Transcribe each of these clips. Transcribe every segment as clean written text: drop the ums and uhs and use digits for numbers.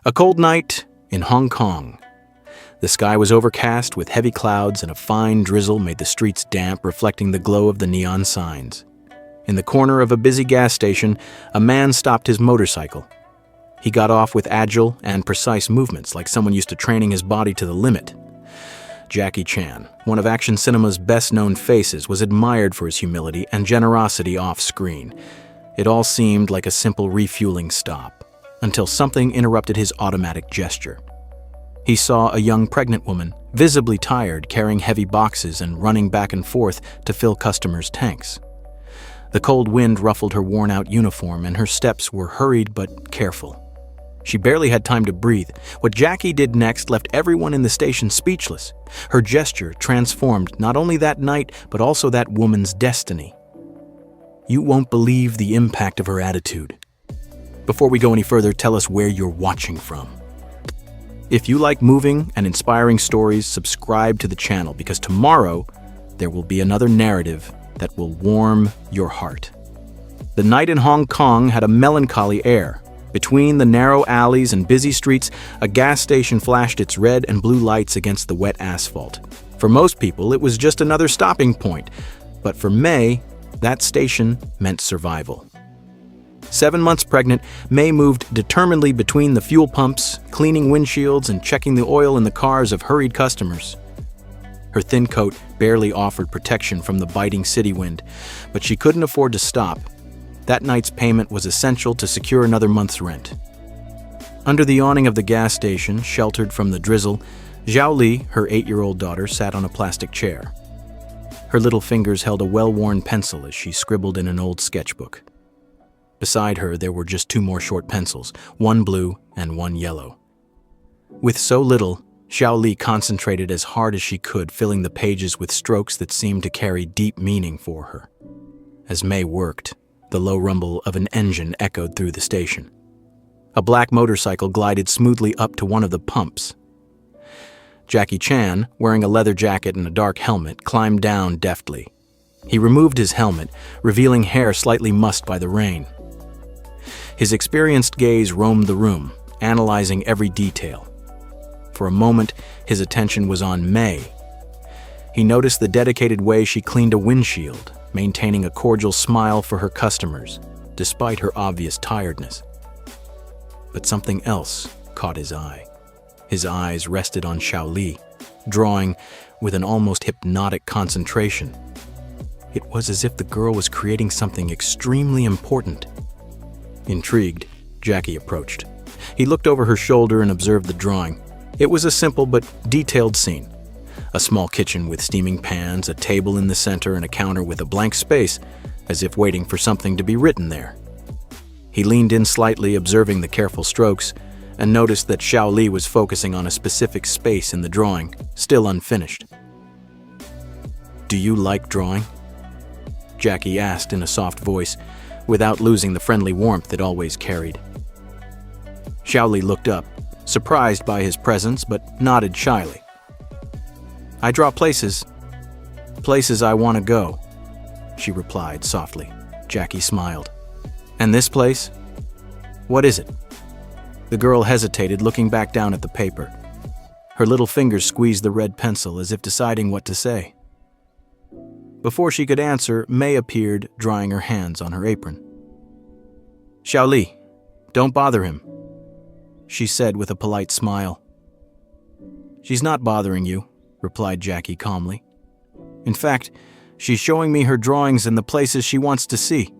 A cold night in Hong Kong. The sky was overcast with heavy clouds and a fine drizzle made the streets damp, reflecting the glow of the neon signs. In the corner of a busy gas station, a man stopped his motorcycle. He got off with agile and precise movements, like someone used to training his body to the limit. Jackie Chan, one of action cinema's best-known faces, was admired for his humility and generosity off-screen. It all seemed like a simple refueling stop, until something interrupted his automatic gesture. He saw a young pregnant woman, visibly tired, carrying heavy boxes and running back and forth to fill customers' tanks. The cold wind ruffled her worn-out uniform, and her steps were hurried but careful. She barely had time to breathe. What Jackie did next left everyone in the station speechless. Her gesture transformed not only that night, but also that woman's destiny. You won't believe the impact of her attitude. Before we go any further, tell us where you're watching from. If you like moving and inspiring stories, subscribe to the channel, because tomorrow there will be another narrative that will warm your heart. The night in Hong Kong had a melancholy air. Between the narrow alleys and busy streets, a gas station flashed its red and blue lights against the wet asphalt. For most people, it was just another stopping point. But for May, that station meant survival. 7 months pregnant, May moved determinedly between the fuel pumps, cleaning windshields and checking the oil in the cars of hurried customers. Her thin coat barely offered protection from the biting city wind, but she couldn't afford to stop. That night's payment was essential to secure another month's rent. Under the awning of the gas station, sheltered from the drizzle, Zhao Li, her 8-year-old daughter, sat on a plastic chair. Her little fingers held a well-worn pencil as she scribbled in an old sketchbook. Beside her, there were just 2 more short pencils, one blue and one yellow. With so little, Zhao Li concentrated as hard as she could, filling the pages with strokes that seemed to carry deep meaning for her. As May worked, the low rumble of an engine echoed through the station. A black motorcycle glided smoothly up to one of the pumps. Jackie Chan, wearing a leather jacket and a dark helmet, climbed down deftly. He removed his helmet, revealing hair slightly mussed by the rain. His experienced gaze roamed the room, analyzing every detail. For a moment, his attention was on May. He noticed the dedicated way she cleaned a windshield, maintaining a cordial smile for her customers, despite her obvious tiredness. But something else caught his eye. His eyes rested on Zhao Li, drawing with an almost hypnotic concentration. It was as if the girl was creating something extremely important. Intrigued, Jackie approached. He looked over her shoulder and observed the drawing. It was a simple but detailed scene. A small kitchen with steaming pans, a table in the center, and a counter with a blank space, as if waiting for something to be written there. He leaned in slightly, observing the careful strokes, and noticed that Zhao Li was focusing on a specific space in the drawing, still unfinished. "Do you like drawing?" Jackie asked in a soft voice, without losing the friendly warmth it always carried. Zhao Li looked up, surprised by his presence, but nodded shyly. "I draw places I want to go," she replied softly. Jackie smiled. "And this place? What is it?" The girl hesitated, looking back down at the paper. Her little fingers squeezed the red pencil as if deciding what to say. Before she could answer, May appeared, drying her hands on her apron. "Zhao Li, don't bother him," she said with a polite smile. "She's not bothering you," replied Jackie calmly. "In fact, she's showing me her drawings and the places she wants to see."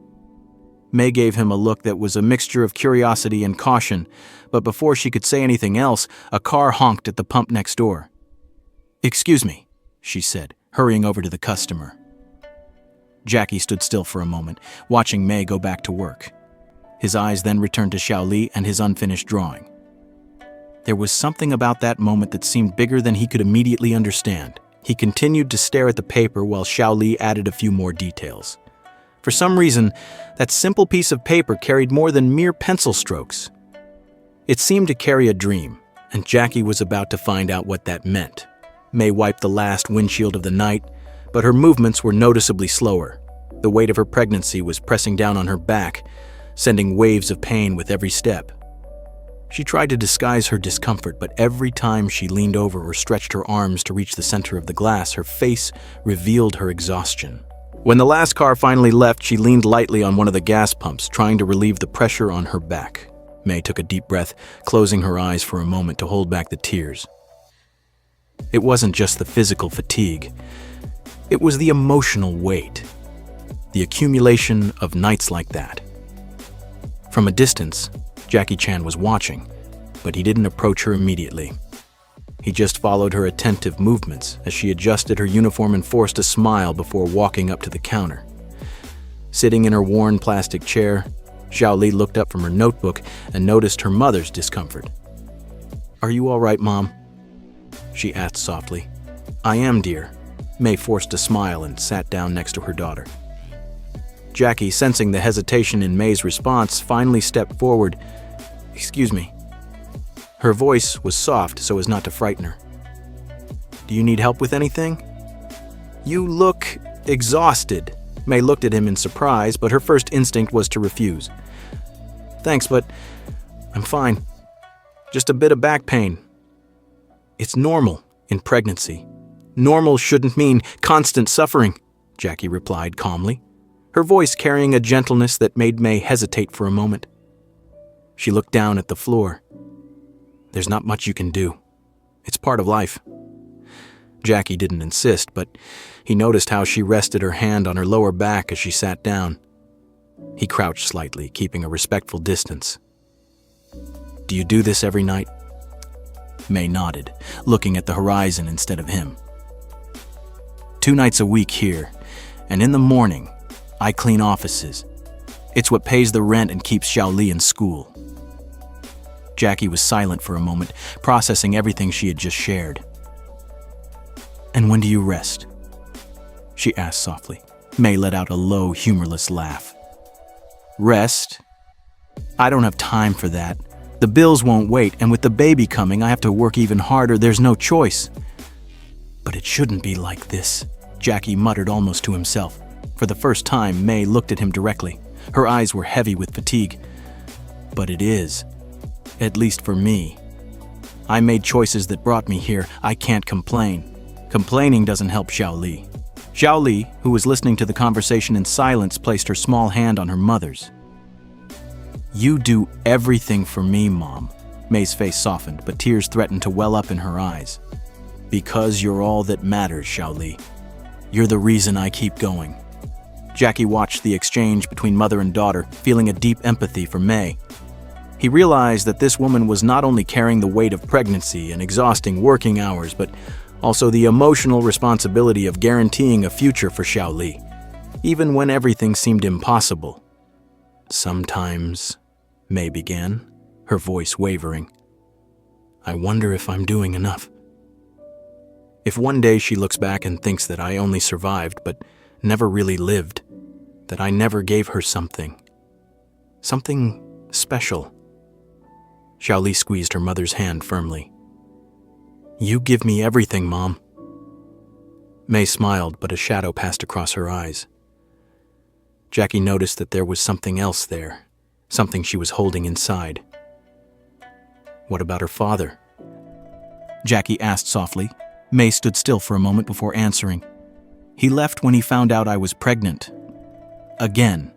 May gave him a look that was a mixture of curiosity and caution, but before she could say anything else, a car honked at the pump next door. "Excuse me," she said, hurrying over to the customer. Jackie stood still for a moment, watching May go back to work. His eyes then returned to Zhao Li and his unfinished drawing. There was something about that moment that seemed bigger than he could immediately understand. He continued to stare at the paper while Zhao Li added a few more details. For some reason, that simple piece of paper carried more than mere pencil strokes. It seemed to carry a dream, and Jackie was about to find out what that meant. May wiped the last windshield of the night, but her movements were noticeably slower. The weight of her pregnancy was pressing down on her back, sending waves of pain with every step. She tried to disguise her discomfort, but every time she leaned over or stretched her arms to reach the center of the glass, her face revealed her exhaustion. When the last car finally left, she leaned lightly on one of the gas pumps, trying to relieve the pressure on her back. May took a deep breath, closing her eyes for a moment to hold back the tears. It wasn't just the physical fatigue. It was the emotional weight. The accumulation of nights like that. From a distance, Jackie Chan was watching, but he didn't approach her immediately. He just followed her attentive movements as she adjusted her uniform and forced a smile before walking up to the counter. Sitting in her worn plastic chair, Xiao Li looked up from her notebook and noticed her mother's discomfort. "Are you all right, Mom?" she asked softly. "I am, dear." May forced a smile and sat down next to her daughter. Jackie, sensing the hesitation in May's response, finally stepped forward. "Excuse me." Her voice was soft so as not to frighten her. "Do you need help with anything?" "You look exhausted." May looked at him in surprise, but her first instinct was to refuse. "Thanks, but I'm fine. Just a bit of back pain." "It's normal in pregnancy. Normal shouldn't mean constant suffering," Jackie replied calmly, her voice carrying a gentleness that made May hesitate for a moment. She looked down at the floor. "There's not much you can do. It's part of life." Jackie didn't insist, but he noticed how she rested her hand on her lower back as she sat down. He crouched slightly, keeping a respectful distance. "Do you do this every night?" May nodded, looking at the horizon instead of him. "2 nights a week here, and in the morning, I clean offices. It's what pays the rent and keeps Xiao Li in school." Jackie was silent for a moment, processing everything she had just shared. "And when do you rest?" she asked softly. May let out a low, humorless laugh. "Rest? I don't have time for that. The bills won't wait, and with the baby coming, I have to work even harder. There's no choice." "But it shouldn't be like this," Jackie muttered almost to himself. For the first time, May looked at him directly. Her eyes were heavy with fatigue. "But it is. At least for me. I made choices that brought me here. I can't complain. Complaining doesn't help Xiao Li." Xiao Li, who was listening to the conversation in silence, placed her small hand on her mother's. "You do everything for me, Mom." May's face softened, but tears threatened to well up in her eyes. "Because you're all that matters, Xiao Li. You're the reason I keep going." Jackie watched the exchange between mother and daughter, feeling a deep empathy for May. He realized that this woman was not only carrying the weight of pregnancy and exhausting working hours, but also the emotional responsibility of guaranteeing a future for Xiao Li, even when everything seemed impossible. "Sometimes," May began, her voice wavering, "I wonder if I'm doing enough. If one day she looks back and thinks that I only survived but never really lived, that I never gave her something special." Xiao Li squeezed her mother's hand firmly. "You give me everything, Mom." May smiled, but a shadow passed across her eyes. Jackie noticed that there was something else there, something she was holding inside. "What about her father?" Jackie asked softly. May stood still for a moment before answering. "He left when he found out I was pregnant. Again."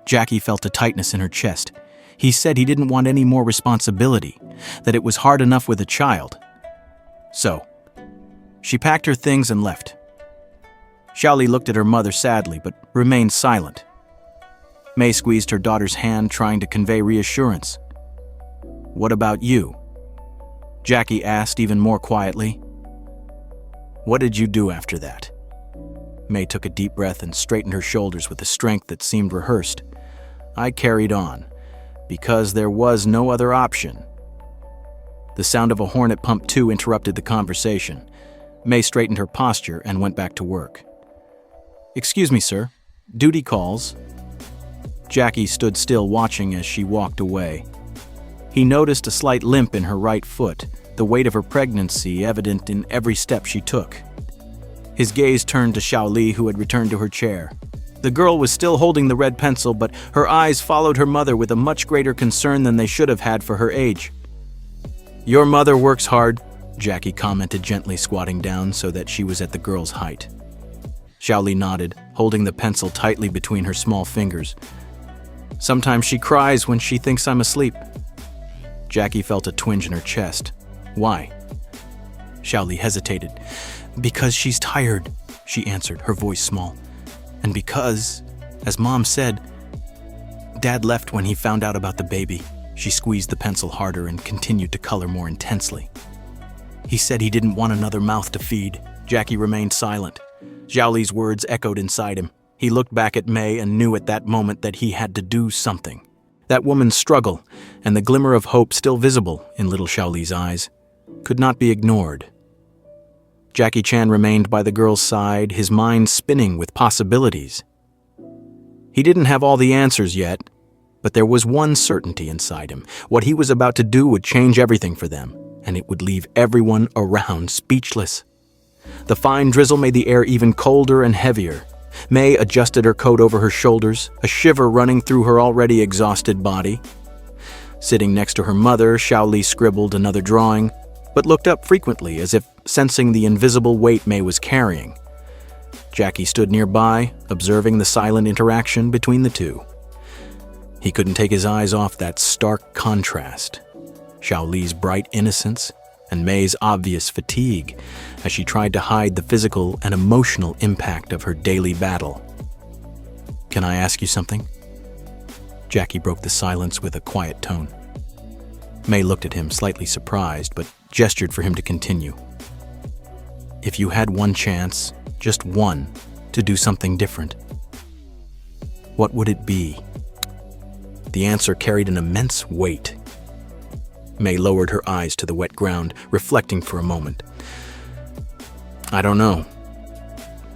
Jackie felt a tightness in her chest. He said he didn't want any more responsibility, that it was hard enough with a child. So, she packed her things and left. Xiao Li looked at her mother sadly, but remained silent. May squeezed her daughter's hand, trying to convey reassurance. "What about you?" Jackie asked even more quietly. "What did you do after that?" May took a deep breath and straightened her shoulders with a strength that seemed rehearsed. "I carried on, because there was no other option." The sound of a horn at Pump 2 interrupted the conversation. May straightened her posture and went back to work. "Excuse me, sir. Duty calls." Jackie stood still watching as she walked away. He noticed a slight limp in her right foot, the weight of her pregnancy evident in every step she took. His gaze turned to Xiao Li, who had returned to her chair. The girl was still holding the red pencil, but her eyes followed her mother with a much greater concern than they should have had for her age. "Your mother works hard," Jackie commented, gently squatting down so that she was at the girl's height. Xiaoli nodded, holding the pencil tightly between her small fingers. "Sometimes she cries when she thinks I'm asleep." Jackie felt a twinge in her chest. "Why?" Xiaoli hesitated. "Because she's tired," she answered, her voice small. "And because, as Mom said, Dad left when he found out about the baby." She squeezed the pencil harder and continued to color more intensely. "He said he didn't want another mouth to feed." Jackie remained silent. Xiaoli's words echoed inside him. He looked back at Mei and knew at that moment that he had to do something. That woman's struggle, and the glimmer of hope still visible in little Xiaoli's eyes, could not be ignored. Jackie Chan remained by the girl's side, his mind spinning with possibilities. He didn't have all the answers yet, but there was one certainty inside him. What he was about to do would change everything for them, and it would leave everyone around speechless. The fine drizzle made the air even colder and heavier. Mei adjusted her coat over her shoulders, a shiver running through her already exhausted body. Sitting next to her mother, Xiaoli scribbled another drawing, but looked up frequently as if sensing the invisible weight Mei was carrying. Jackie stood nearby, observing the silent interaction between the two. He couldn't take his eyes off that stark contrast. Xiaoli's bright innocence and Mei's obvious fatigue as she tried to hide the physical and emotional impact of her daily battle. "Can I ask you something?" Jackie broke the silence with a quiet tone. Mei looked at him, slightly surprised, but gestured for him to continue. "If you had one chance, just one, to do something different, what would it be?" The answer carried an immense weight. Mei lowered her eyes to the wet ground, reflecting for a moment. "I don't know.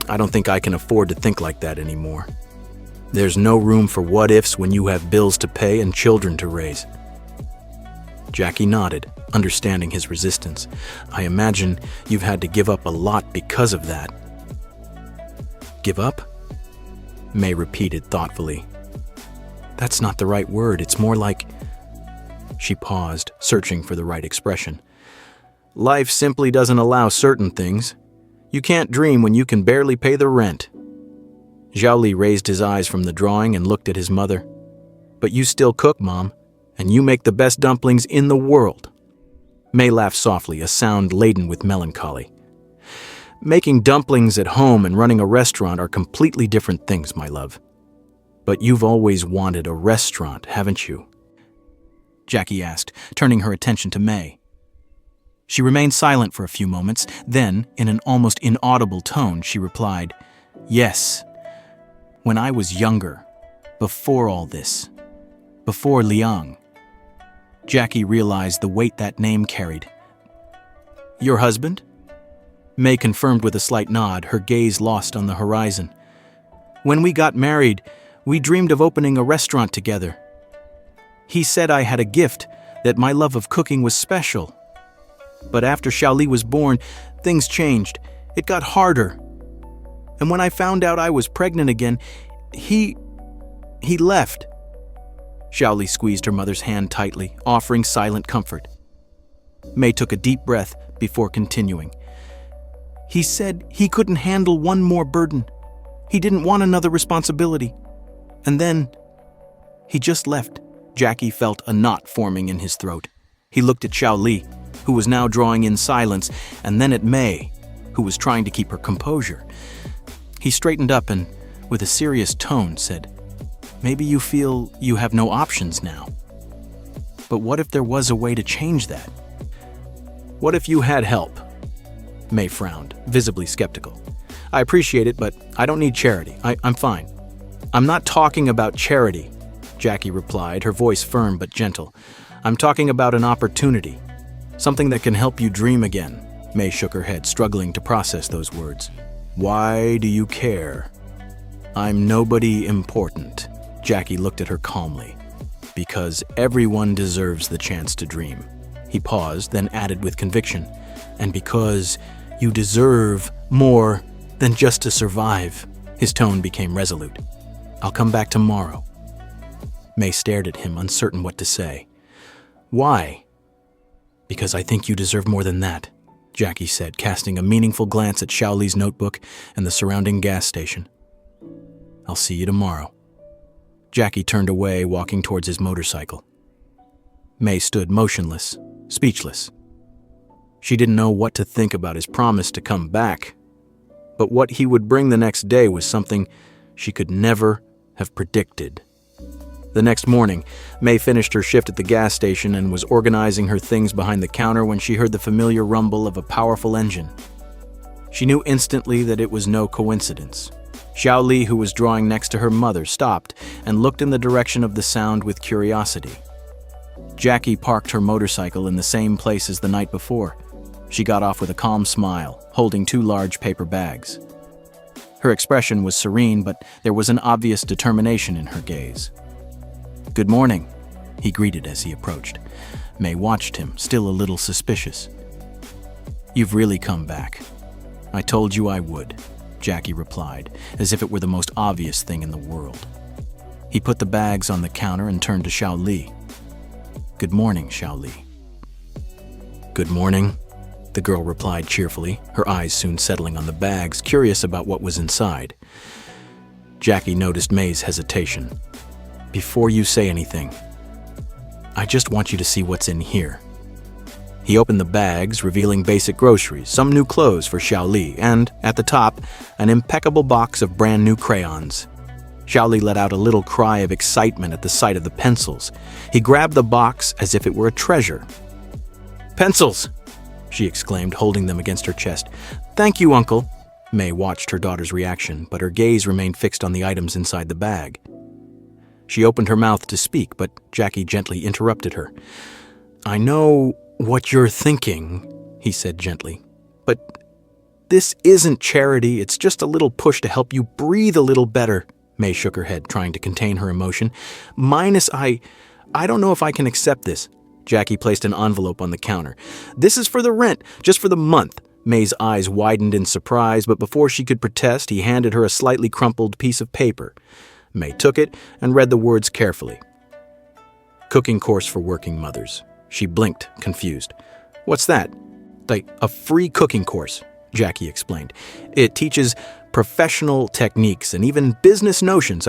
I don't think I can afford to think like that anymore. There's no room for what-ifs when you have bills to pay and children to raise." Jackie nodded, understanding his resistance. "I imagine you've had to give up a lot because of that." "Give up?" Mei repeated thoughtfully. "That's not the right word. It's more like..." She paused, searching for the right expression. "Life simply doesn't allow certain things. You can't dream when you can barely pay the rent." Xiaoli raised his eyes from the drawing and looked at his mother. "But you still cook, Mom, and you make the best dumplings in the world." Mei laughed softly, a sound laden with melancholy. "Making dumplings at home and running a restaurant are completely different things, my love. But you've always wanted a restaurant, haven't you?" Jackie asked, turning her attention to Mei. She remained silent for a few moments, then, in an almost inaudible tone, she replied, "Yes. When I was younger, before all this, before Liang." Jackie realized the weight that name carried. "Your husband?" Mei confirmed with a slight nod, her gaze lost on the horizon. "When we got married, we dreamed of opening a restaurant together. He said I had a gift, that my love of cooking was special. But after Xiaoli was born, things changed. It got harder. And when I found out I was pregnant again, he left." Xiaoli squeezed her mother's hand tightly, offering silent comfort. Mei took a deep breath before continuing. "He said he couldn't handle one more burden. He didn't want another responsibility. And then he just left." Jackie felt a knot forming in his throat. He looked at Xiaoli, who was now drawing in silence, and then at Mei, who was trying to keep her composure. He straightened up and, with a serious tone, said, "Maybe you feel you have no options now. But what if there was a way to change that? What if you had help?" Mei frowned, visibly skeptical. "I appreciate it, but I don't need charity. I'm fine." "I'm not talking about charity," Jackie replied, her voice firm but gentle. "I'm talking about an opportunity. Something that can help you dream again." Mei shook her head, struggling to process those words. "Why do you care?" "I'm nobody important." Jackie looked at her calmly. "Because everyone deserves the chance to dream." He paused, then added with conviction, "And because you deserve more than just to survive." His tone became resolute. I'll come back tomorrow." May stared at him, uncertain what to say. "Why?" "Because I think you deserve more than that," Jackie said, casting a meaningful glance at Xiaoli's notebook and the surrounding gas station. "I'll see you tomorrow." Jackie turned away, walking towards his motorcycle. May stood motionless, speechless. She didn't know what to think about his promise to come back, but what he would bring the next day was something she could never have predicted. The next morning, May finished her shift at the gas station and was organizing her things behind the counter when she heard the familiar rumble of a powerful engine. She knew instantly that it was no coincidence. Xiaoli, who was drawing next to her mother, stopped and looked in the direction of the sound with curiosity. Jackie parked her motorcycle in the same place as the night before. She got off with a calm smile, holding 2 large paper bags. Her expression was serene, but there was an obvious determination in her gaze. "Good morning," he greeted as he approached. May watched him, still a little suspicious. "You've really come back. I told you I would," Jackie replied, as if it were the most obvious thing in the world. He put the bags on the counter and turned to Xiaoli. "Good morning, Xiaoli." "Good morning," the girl replied cheerfully, her eyes soon settling on the bags, curious about what was inside. Jackie noticed May's hesitation. "Before you say anything, I just want you to see what's in here." He opened the bags, revealing basic groceries, some new clothes for Xiaoli, and, at the top, an impeccable box of brand new crayons. Xiaoli let out a little cry of excitement at the sight of the pencils. He grabbed the box as if it were a treasure. "Pencils!" she exclaimed, holding them against her chest. "Thank you, Uncle." May watched her daughter's reaction, but her gaze remained fixed on the items inside the bag. She opened her mouth to speak, but Jackie gently interrupted her. "I know what you're thinking," he said gently, "but this isn't charity. It's just a little push to help you breathe a little better." May shook her head, trying to contain her emotion. "Minus I don't know if I can accept this." Jackie placed an envelope on the counter. "This is for the rent, just for the month." May's eyes widened in surprise, but before she could protest, he handed her a slightly crumpled piece of paper. May took it and read the words carefully. "Cooking course for working mothers." She blinked, confused. "What's that?" "Like a free cooking course," Jackie explained. "It teaches professional techniques and even business notions.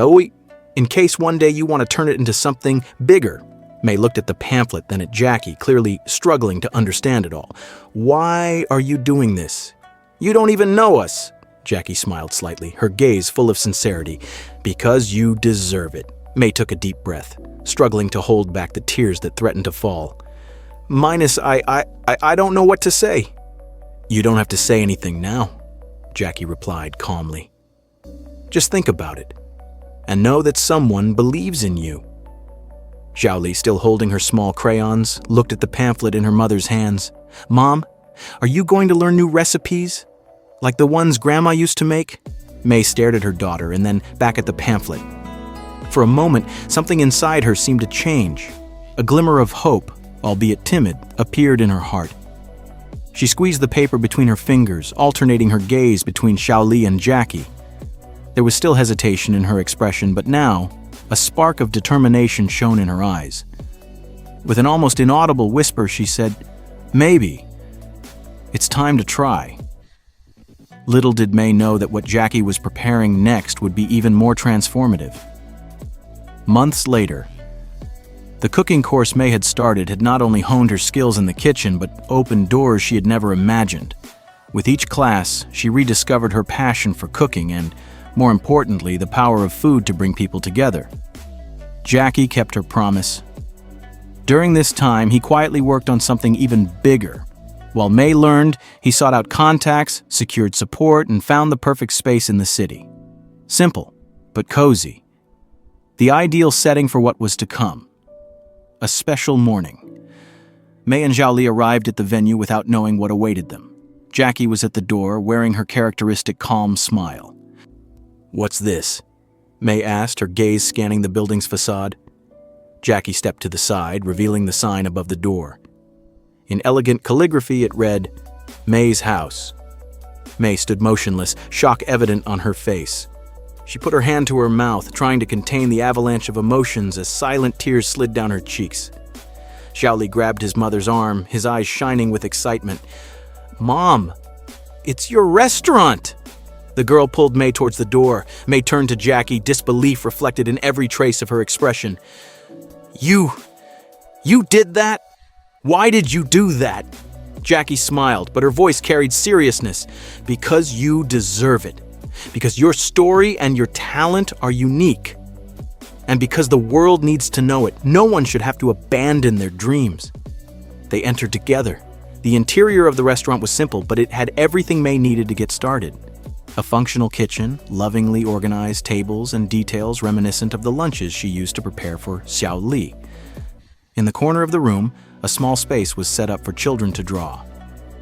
In case one day you want to turn it into something bigger." May looked at the pamphlet, then at Jackie, clearly struggling to understand it all. "Why are you doing this? You don't even know us." Jackie smiled slightly, her gaze full of sincerity. "Because you deserve it." May took a deep breath, struggling to hold back the tears that threatened to fall. "Minus I don't know what to say." "You don't have to say anything now," Jackie replied calmly. "Just think about it, and know that someone believes in you." Xiaoli, still holding her small crayons, looked at the pamphlet in her mother's hands. "Mom, are you going to learn new recipes? Like the ones Grandma used to make?" May stared at her daughter and then back at the pamphlet. For a moment, something inside her seemed to change. A glimmer of hope, albeit timid, appeared in her heart. She squeezed the paper between her fingers, alternating her gaze between Xiaoli and Jackie. There was still hesitation in her expression, but now, a spark of determination shone in her eyes. With an almost inaudible whisper, she said, "Maybe. It's time to try." Little did May know that what Jackie was preparing next would be even more transformative. Months later, the cooking course May had started had not only honed her skills in the kitchen, but opened doors she had never imagined. With each class, she rediscovered her passion for cooking and, more importantly, the power of food to bring people together. Jackie kept her promise. During this time, he quietly worked on something even bigger. While May learned, he sought out contacts, secured support, and found the perfect space in the city. Simple, but cozy. The ideal setting for what was to come. A special morning. May and Xiaoli arrived at the venue without knowing what awaited them. Jackie was at the door, wearing her characteristic calm smile. "What's this?" May asked, her gaze scanning the building's facade. Jackie stepped to the side, revealing the sign above the door. In elegant calligraphy, it read, "May's house." May stood motionless, shock evident on her face. She put her hand to her mouth, trying to contain the avalanche of emotions as silent tears slid down her cheeks. Xiaoli grabbed his mother's arm, his eyes shining with excitement. "Mom, it's your restaurant!" The girl pulled May towards the door. May turned to Jackie, disbelief reflected in every trace of her expression. You did that? Why did you do that?" Jackie smiled, but her voice carried seriousness. "Because you deserve it. Because your story and your talent are unique. And because the world needs to know it, no one should have to abandon their dreams." They entered together. The interior of the restaurant was simple, but it had everything May needed to get started. A functional kitchen, lovingly organized tables, and details reminiscent of the lunches she used to prepare for Xiaoli. In the corner of the room, a small space was set up for children to draw.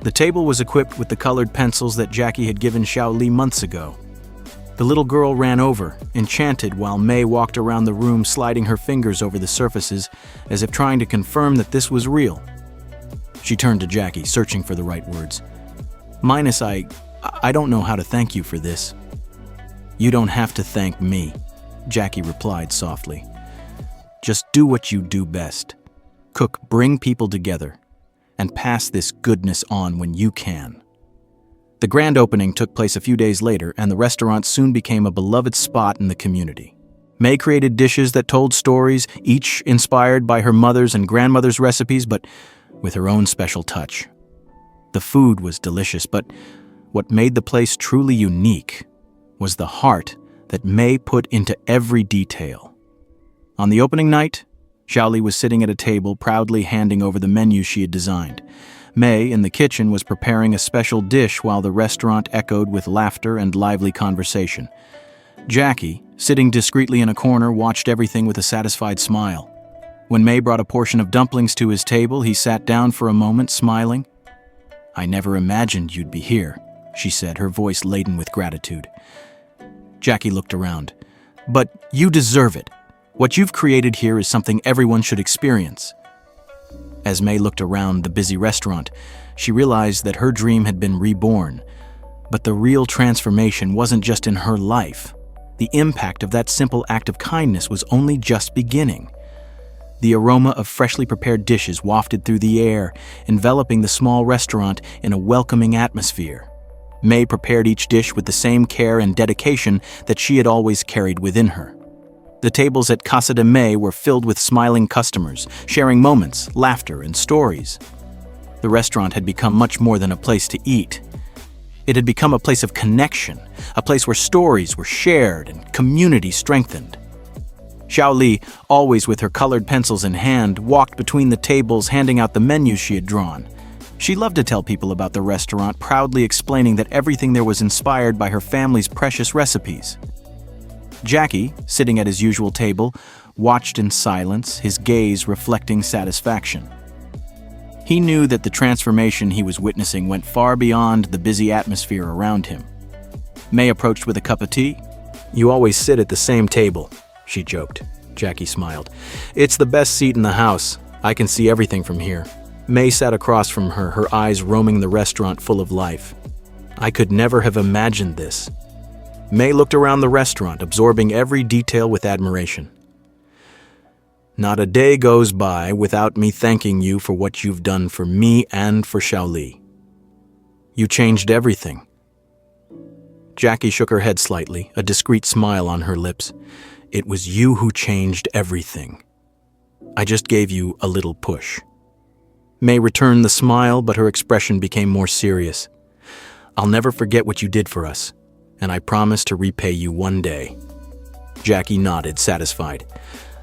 The table was equipped with the colored pencils that Jackie had given Xiaoli months ago. The little girl ran over, enchanted, while May walked around the room sliding her fingers over the surfaces as if trying to confirm that this was real. She turned to Jackie, searching for the right words. "Minus I don't know how to thank you for this." "You don't have to thank me," Jackie replied softly. "Just do what you do best. Cook, bring people together, and pass this goodness on when you can." The grand opening took place a few days later, and the restaurant soon became a beloved spot in the community. May created dishes that told stories, each inspired by her mother's and grandmother's recipes, but with her own special touch. The food was delicious, but what made the place truly unique was the heart that May put into every detail. On the opening night, Xiaoli was sitting at a table, proudly handing over the menu she had designed. May, in the kitchen, was preparing a special dish while the restaurant echoed with laughter and lively conversation. Jackie, sitting discreetly in a corner, watched everything with a satisfied smile. When May brought a portion of dumplings to his table, he sat down for a moment, smiling. "I never imagined you'd be here," she said, her voice laden with gratitude. Jackie looked around. "But you deserve it. What you've created here is something everyone should experience." As May looked around the busy restaurant, she realized that her dream had been reborn. But the real transformation wasn't just in her life. The impact of that simple act of kindness was only just beginning. The aroma of freshly prepared dishes wafted through the air, enveloping the small restaurant in a welcoming atmosphere. May prepared each dish with the same care and dedication that she had always carried within her. The tables at Casa de May were filled with smiling customers, sharing moments, laughter, and stories. The restaurant had become much more than a place to eat. It had become a place of connection, a place where stories were shared and community strengthened. Xiaoli, always with her colored pencils in hand, walked between the tables handing out the menus she had drawn. She loved to tell people about the restaurant, proudly explaining that everything there was inspired by her family's precious recipes. Jackie, sitting at his usual table, watched in silence, his gaze reflecting satisfaction. He knew that the transformation he was witnessing went far beyond the busy atmosphere around him. May approached with a cup of tea. "You always sit at the same table," she joked. Jackie smiled. "It's the best seat in the house. I can see everything from here." May sat across from her, her eyes roaming the restaurant full of life. "I could never have imagined this." May looked around the restaurant, absorbing every detail with admiration. "Not a day goes by without me thanking you for what you've done for me and for Xiaoli. You changed everything." Jackie shook her head slightly, a discreet smile on her lips. "It was you who changed everything. I just gave you a little push." May returned the smile, but her expression became more serious. "I'll never forget what you did for us, and I promise to repay you one day." Jackie nodded, satisfied.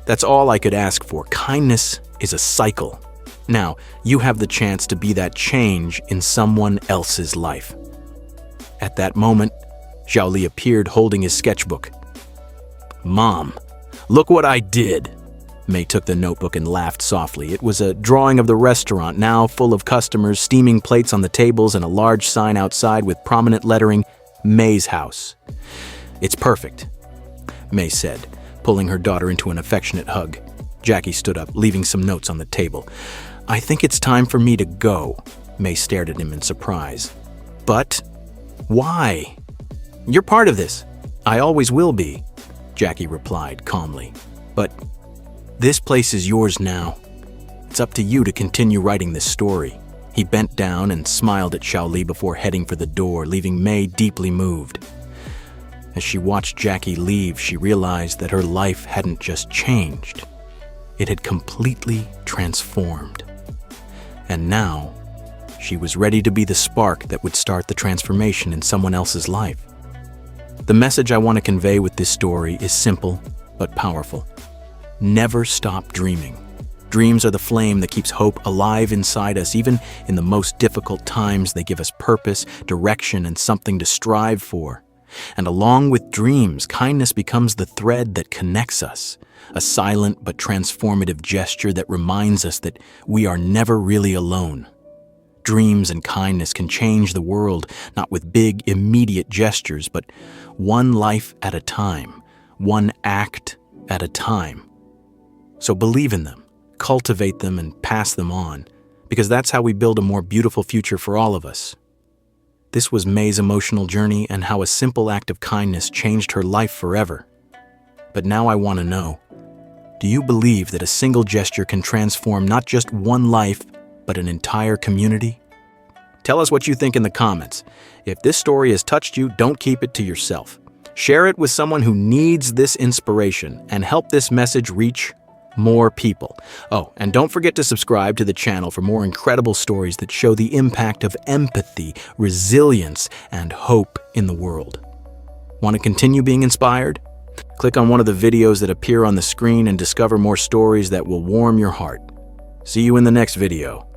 "That's all I could ask for. Kindness is a cycle. Now, you have the chance to be that change in someone else's life." At that moment, Xiaoli appeared holding his sketchbook. "Mom, look what I did." May took the notebook and laughed softly. It was a drawing of the restaurant, now full of customers, steaming plates on the tables, and a large sign outside with prominent lettering, "May's House." "It's perfect," May said, pulling her daughter into an affectionate hug. Jackie stood up, leaving some notes on the table. "I think it's time for me to go." May stared at him in surprise. "But why? You're part of this. "I always will be," Jackie replied calmly. "But this place is yours now. It's up to you to continue writing this story." He bent down and smiled at Xiaoli before heading for the door, leaving Mei deeply moved. As she watched Jackie leave, she realized that her life hadn't just changed. It had completely transformed. And now, she was ready to be the spark that would start the transformation in someone else's life. The message I want to convey with this story is simple but powerful. Never stop dreaming. Dreams are the flame that keeps hope alive inside us. Even in the most difficult times, they give us purpose, direction, and something to strive for. And along with dreams, kindness becomes the thread that connects us, a silent but transformative gesture that reminds us that we are never really alone. Dreams and kindness can change the world, not with big, immediate gestures, but one life at a time, one act at a time. So believe in them, cultivate them, and pass them on, because that's how we build a more beautiful future for all of us. This was Mei's emotional journey and how a simple act of kindness changed her life forever. But now I want to know, do you believe that a single gesture can transform not just one life, but an entire community? Tell us what you think in the comments. If this story has touched you, don't keep it to yourself. Share it with someone who needs this inspiration and help this message reach more people. Oh, and don't forget to subscribe to the channel for more incredible stories that show the impact of empathy, resilience, and hope in the world. Want to continue being inspired? Click on one of the videos that appear on the screen and discover more stories that will warm your heart. See you in the next video.